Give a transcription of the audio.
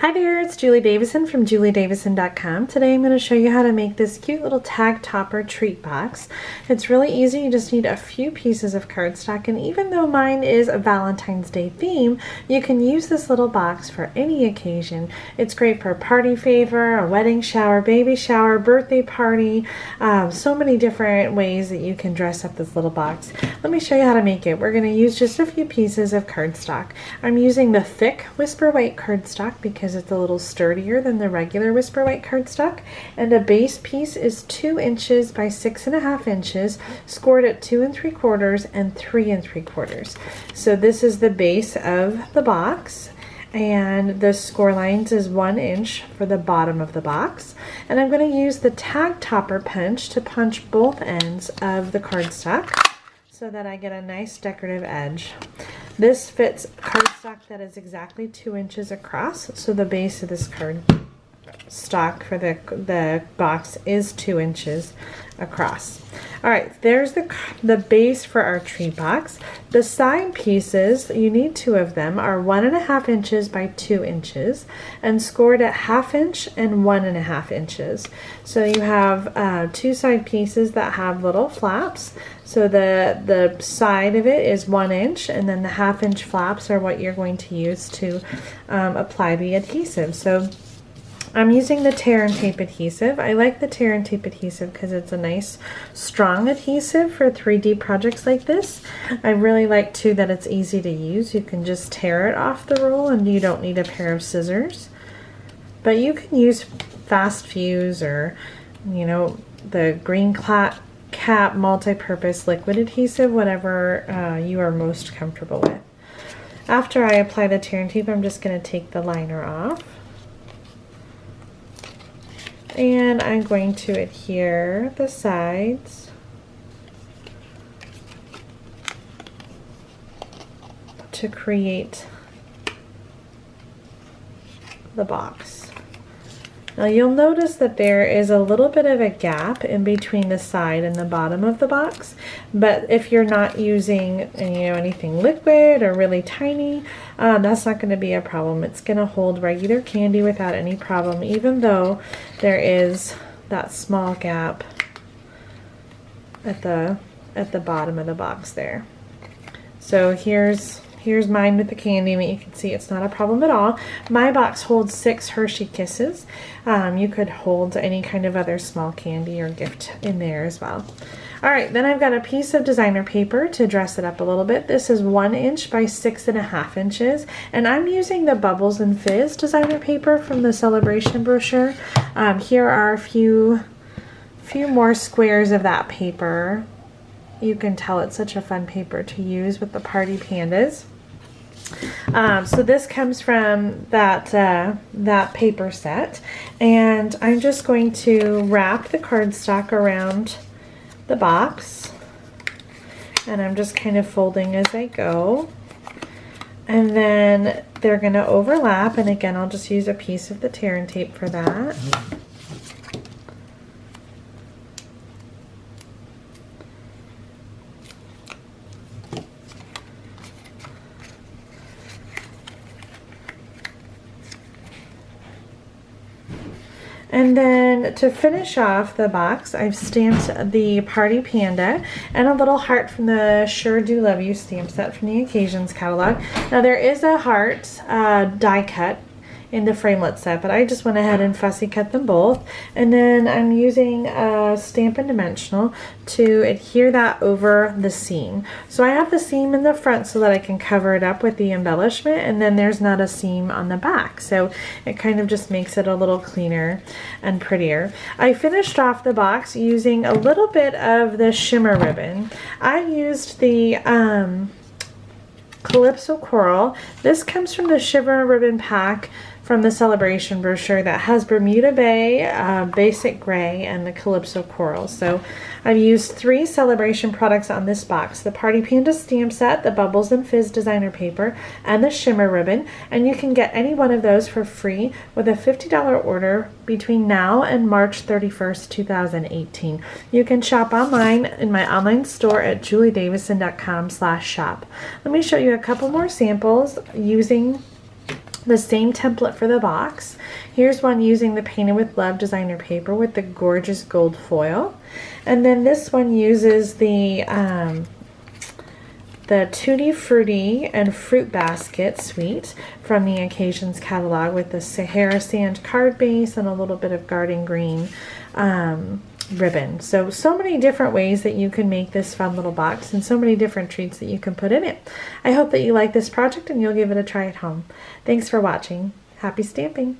Hi there, it's Julie Davison from juliedavison.com. Today I'm going to show you how to make this cute little tag topper treat box. It's really easy. You just need a few pieces of cardstock, and even though mine is a Valentine's Day theme, you can use this little box for any occasion. It's great for a party favor, a wedding shower, baby shower, birthday party, so many different ways that you can dress up this little box. Let me show you how to make it. We're going to use just a few pieces of cardstock. I'm using the thick Whisper White cardstock because it's a little sturdier than the regular Whisper White cardstock, and a base piece is 2 inches by 6.5 inches, scored at 2 3/4 and 3 3/4. So this is the base of the box, and the score lines is 1 inch for the bottom of the box. And I'm going to use the tag topper punch to punch both ends of the cardstock so that I get a nice decorative edge. This fits cardstock that is exactly 2 inches across, so the base of this cardstock for the box is 2 inches across. Alright, there's the base for our tree box. The side pieces, you need 2 of them, are 1.5 inches by 2 inches and scored at 1/2 inch and 1.5 inches. So you have 2 side pieces that have little flaps. So the side of it is 1 inch, and then the 1/2 inch flaps are what you're going to use to apply the adhesive. So I'm using the tear and tape adhesive. I like the tear and tape adhesive because it's a nice strong adhesive for 3D projects like this. I really like too that it's easy to use. You can just tear it off the roll and you don't need a pair of scissors. But you can use Fast Fuse or, you know, the green cap multi-purpose liquid adhesive, whatever you are most comfortable with. After I apply the tear and tape, I'm just going to take the liner off. And I'm going to adhere the sides to create the box. Now you'll notice that there is a little bit of a gap in between the side and the bottom of the box, but if you're not using anything liquid or really tiny, that's not going to be a problem. It's going to hold regular candy without any problem, even though there is that small gap at the bottom of the box there. So here's mine with the candy. You can see it's not a problem at all. My box holds 6 Hershey Kisses. You could hold any kind of other small candy or gift in there as well. Alright, then I've got a piece of designer paper to dress it up a little bit. This is 1 inch by 6.5 inches, and I'm using the Bubbles and Fizz designer paper from the Celebration brochure. Here are a few more squares of that paper. You can tell it's such a fun paper to use with the party pandas. So this comes from that paper set, and I'm just going to wrap the cardstock around the box, and I'm just kind of folding as I go, and then they're going to overlap, and again I'll just use a piece of the tear and tape for that. And then to finish off the box, I've stamped the Party Panda and a little heart from the Sure Do Love You stamp set from the Occasions catalog. Now there is a heart die cut in the framelit set, but I just went ahead and fussy cut them both. And then I'm using Stampin' Dimensional to adhere that over the seam. So I have the seam in the front so that I can cover it up with the embellishment, and then there's not a seam on the back, so it kind of just makes it a little cleaner and prettier. I finished off the box using a little bit of the shimmer ribbon. I used the Calypso Coral. This comes from the shimmer ribbon pack from the Celebration brochure that has Bermuda Bay, Basic Gray, and the Calypso Coral. So I've used 3 Celebration products on this box: the Party Panda stamp set, the Bubbles and Fizz designer paper, and the shimmer ribbon. And you can get any one of those for free with a $50 order between now and March 31st, 2018. You can shop online in my online store at juliedavison.com/shop. Let me show you a couple more samples using The same template for the box. Here's one using the Painted with Love designer paper with the gorgeous gold foil. And then this one uses the Tutti Frutti and Fruit Basket suite from the Occasions catalog with the Sahara Sand card base and a little bit of garden green ribbon. So many different ways that you can make this fun little box and so many different treats that you can put in it. I hope that you like this project and you'll give it a try at home. Thanks for watching. Happy stamping!